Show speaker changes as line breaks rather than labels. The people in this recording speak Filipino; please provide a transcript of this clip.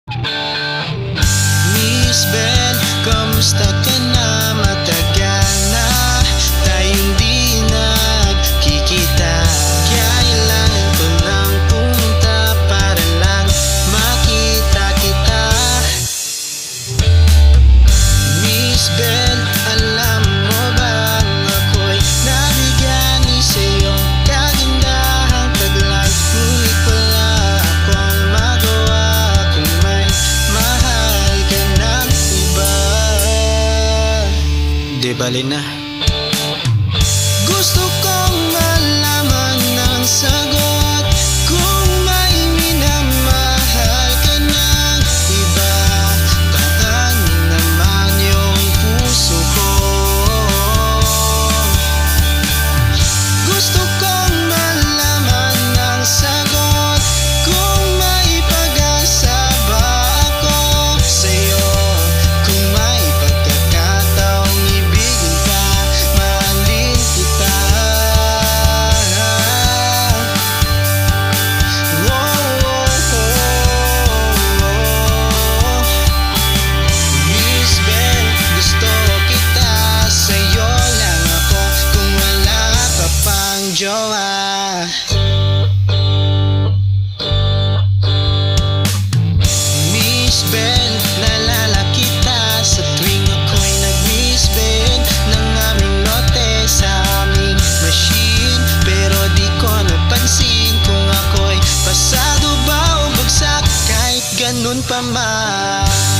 Miss Bell, kamusta ka na? Matagal na tayong di nagkikita. Kailangan ko lang pumunta para lang makita kita. Miss Bell, alam mo bang ako'y nabigyan ni sa'yong kagandahang taglay. Ngunit wala akong magawa kung may mahal ka ng iba. Di bali na. Gusto kong malaman ng sagot kung may minamahal ka ng iba. Tatangin naman yung puso ko. Gusto kong malaman ng sagot kung may pag-asa ba ako sa'yo. Kung may pagkakataong ibigin ka, mahalin kita. Miss Bell, gusto kita, sa'yo lang ako kung wala ka pang jowa. Miss Bell, naalala kita sa tuwing ako'y nag-Miss Bell ng aming lote sa aming machine. Pero di ko napansin kung ako'y pasado ba o bagsak kahit ganun pa man.